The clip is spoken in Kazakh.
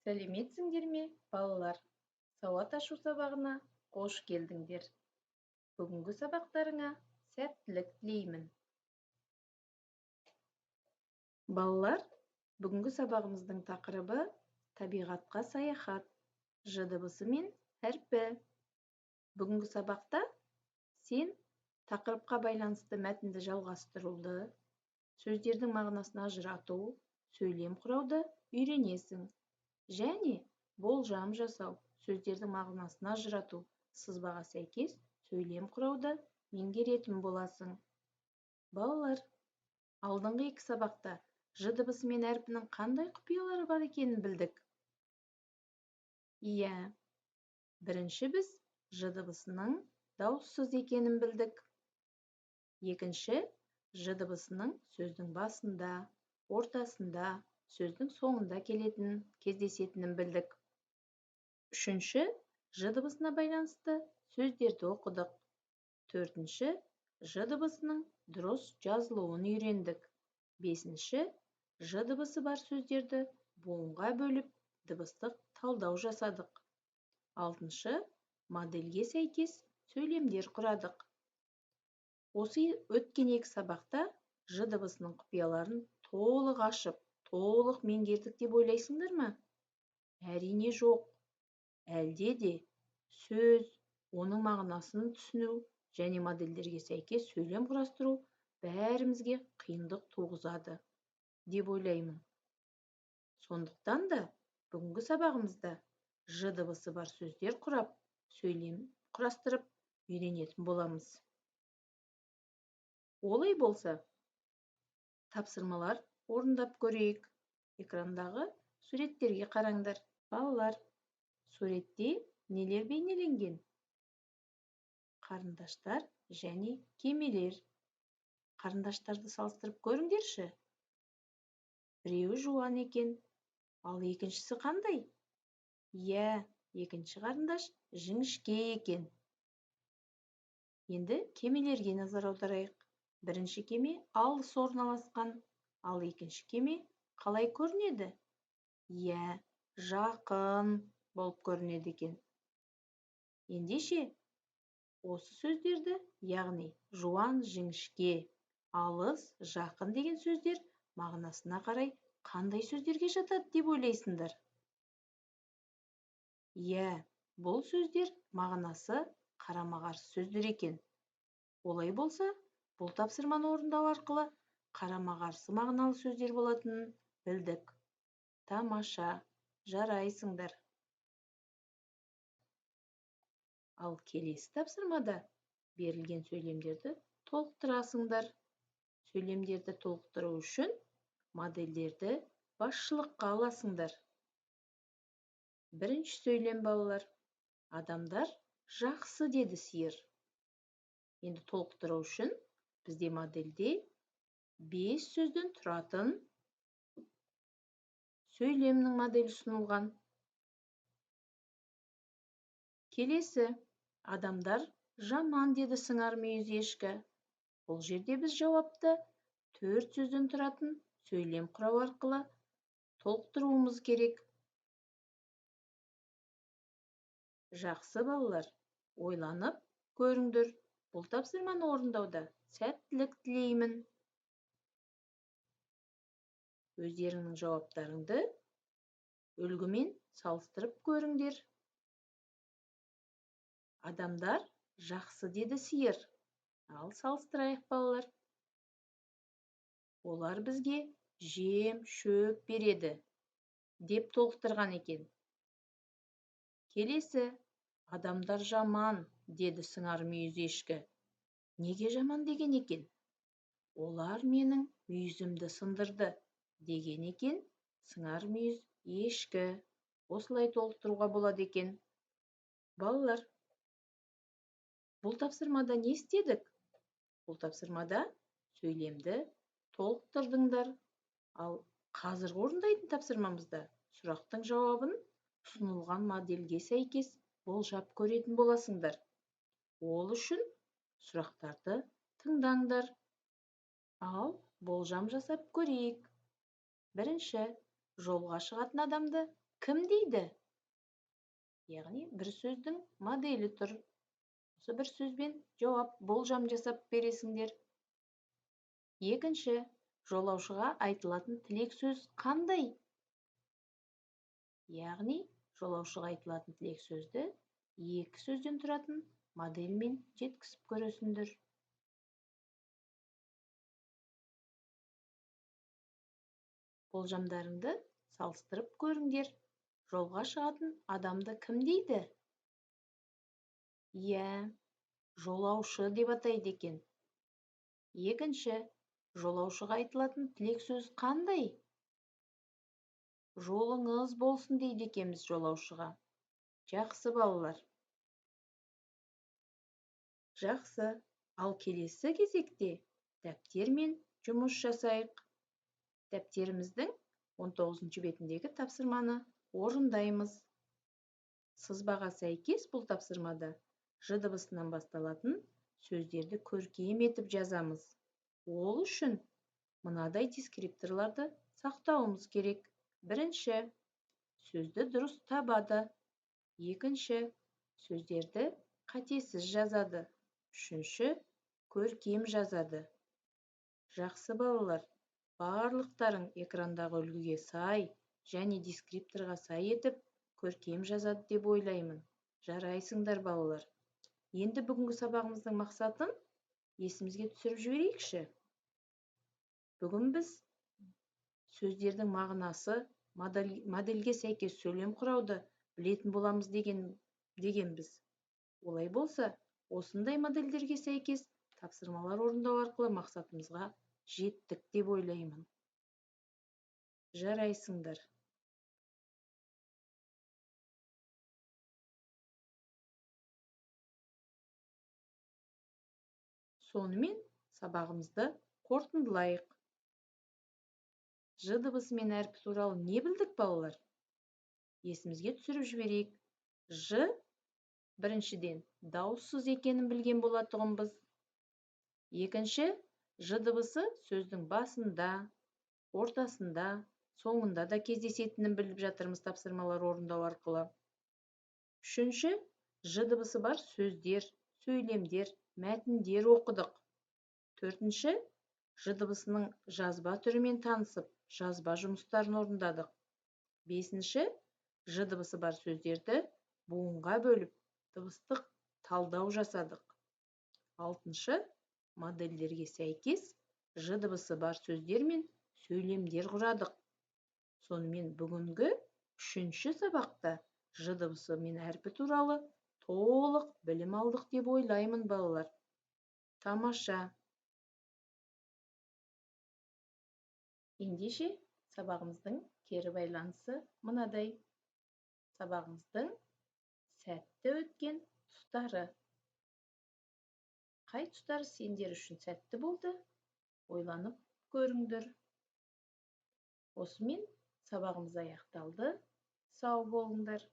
Сәлеметсіңдер ме, балалар? Сауат ашу сабағына қош келдіңдер. Бүгінгі сабақтарыңа сәттілік тілеймін. Балалар, бүгінгі сабағымыздың тақырыбы табиғатқа саяхат, ж дыбысы мен әрпі. Бүгінгі сабақта сен тақырыпқа байланысты мәтінді жалғастыруды, сөздердің мағынасын ажырату, сөйлем құрауды үйренесің. Және болжам жасау, сөздердің мағынасын ажырату, сызбаға сәйкес сөйлем құрауды меңгеретін боласың. Балалар, алдыңғы екі сабақта ж дыбысы мен әрпінің қандай құпиялары бар екенін білдік? Иә, бірінші біз ж дыбысының дауыссыз екенін білдік. Екінші, ж дыбысының сөздің басында, ортасында, сөздің соңында кездесетінін білдік. Үшінші, ж дыбысына байланысты сөздерді оқыдық. Төртінші, ж дыбысының дұрыс жазылуын үйрендік. Бесінші, ж дыбысы бар сөздерді буынға бөліп, дыбыстық талдау жасадық. Алтыншы, модельге сәйкес сөйлемдер құрадық. Осы өткен екі сабақта ж дыбысының құпияларын толық ашып, толық меңгердік деп ойлайсыңдар ма? Әрине жоқ. Әлде де сөз, оның мағынасын түсіну және модельдерге сәйкес сөйлем құрастыру бәрімізге қиындық туғызады деп ойлаймын. Сондықтан да бүгінгі сабағымызда ж дыбысы бар сөздер құрап, сөйлем құрастырып үйренетін боламыз. Олай болса, тапсырмалар орындап көрейік. Экрандағы суреттерге қараңдар. Балалар, суретте нелер бейнеленген? Қарындаштар және кемелер. Қарындаштарды салыстырып көріңдерші. Біреуі жуан екен, ал екіншісі қандай? Иә, екінші қарындаш жіңішке екен. Енді кемелерге назар аударайық. Бірінші кеме алыс орналасқан, ал екінші кеме қалай көрінеді? Иә, жақын болып көрінеді екен. Ендеше, осы сөздерді, яғни жуан, жіңішке, алыс, жақын деген сөздер мағынасына қарай қандай сөздерге жатады деп ойлайсыңдар? Иә, бұл сөздер мағынасы қарама-қарсы сөздер екен. Олай болса, бұл тапсырманы орындау арқылы қарама-қарсы мағыналы сөздер болатынын білдік. Тамаша, жарайсыңдар. Ал келесі тапсырмада берілген сөйлемдерді толықтырасыңдар. Сөйлемдерді толықтыру үшін модельдерді басшылыққа аласыңдар. Бірінші сөйлем, балалар. Адамдар жақсы, деді сиыр. Енді толықтыру үшін бізде модельде 5 сөзден тұратын сөйлемнің моделі ұсынылған. Келесі, адамдар жаман, деді сыңар мүйіз ешкі. Бұл жерде біз жауапты 4 сөзден тұратын сөйлем құрау арқылы толықтыруымыз керек. Жақсы, балалар, ойланып көріңдер. Бұл тапсырманы орындауда сәттілік тілеймін. Өздеріңнің жауаптарыңды үлгімен салыстырып көріңдер. Адамдар жақсы, деді сиыр. Ал салыстырайық, балалар. Олар бізге жем, шөп береді деп толықтырған екен. Келесі, адамдар жаман, деді сыңар мүйіз ешкі. Неге жаман деген екен? Олар менің мүйізімді сындырды деген екен сыңар мүйіз ешкі. Осылай толықтыруға болады екен. Балалар, бұл тапсырмада не істедік? Бұл тапсырмада сөйлемді толықтырдыңдар. Ал қазір орындайтын тапсырмамызда сұрақтың жауабын ұсынылған модельге сәйкес болжап көретін боласыңдар. Ол үшін сұрақтарды тыңдаңдар. Ал болжам жасап көрейік. Бірінші, жолға шығатын адамды кім дейді? Яғни бір сөздің моделі тұр. Осы бір сөзбен жауап, болжам жасап бересіңдер. Екінші, жолаушыға айтылатын тілек сөз қандай? Яғни, жолаушыға айтылатын тілек сөзді екі сөзден тұратын модельмен жеткізіп көресіңдер. Болжамдарыңды салыстырып көріңдер. Жолға шығатын адамды кім дейді? Иә, жолаушы деп атайды екен. Екінші, жолаушыға айтылатын тілек сөз қандай? Жолыңыз болсын дейді екенбіз жолаушыға. Жақсы, балалар. Жақсы, ал келесі кезекте дәптермен жұмыс жасайық. Дәптеріміздің 19 бетіндегі тапсырманы орындаймыз. Сызбаға сәйкес бұл тапсырмада ж дыбысынан басталатын сөздерді көркем етіп жазамыз. Ол үшін мынадай дескрипторларды сақтауымыз керек. Бірінші, сөзді дұрыс табады. Екінші, сөздерді қатесіз жазады. Үшінші, көркем жазады. Жақсы, балалар, барлықтарың экрандағы үлгіге сай және дескрипторға сай етіп көркем жазады деп ойлаймын. Жарайсыңдар, балалар. Енді бүгінгі сабағымыздың мақсатын есімізге түсіріп жіберейікші. Бүгін біз сөздердің мағынасы, модельге сәйкес сөйлем құрауды білетін боламыз дегенбіз. Олай болса, осындай модельдерге сәйкес тапсырмалар орындау арқылы мақсатымызға жеттік деп ойлаймын. Жарайсыңдар. Сонымен сабағымызды қорытындылайық. Ж дыбысы мен әрпі туралы не білдік, балалар? Есімізге түсіріп жіберейік. Ж біріншіден дауыссыз екенін білген болатұғынбыз. Екінші, ж дыбысы сөздің басында, ортасында, соңында да кездесетінін біліп жатырмыз тапсырмалар орындау арқылы. Үшінші, ж дыбысы бар сөздер, сөйлемдер, мәтіндер оқыдық. Төртінші, ж дыбысының жазба түрімен танысып, жазба жұмыстарын орындадық. Бесінші, ж дыбысы бар сөздерді буынға бөліп, дыбыстық талдау жасадық. Алтыншы, модельдерге сәйкес ж дыбысы бар сөздер мен сөйлемдер құрадық. Сонымен бүгінгі үшінші сабақта ж дыбысы мен әрпі туралы толық білім алдық деп ойлаймын, балалар. Тамаша. Ендеше сабағымыздың кері байланысы мынадай. Сабағымыздың сәтті өткен тұстары. Қай тұстары сендер үшін сәтті болды? Ойланып көріңдер. Осымен сабағымыз аяқталды. Сау болыңдар.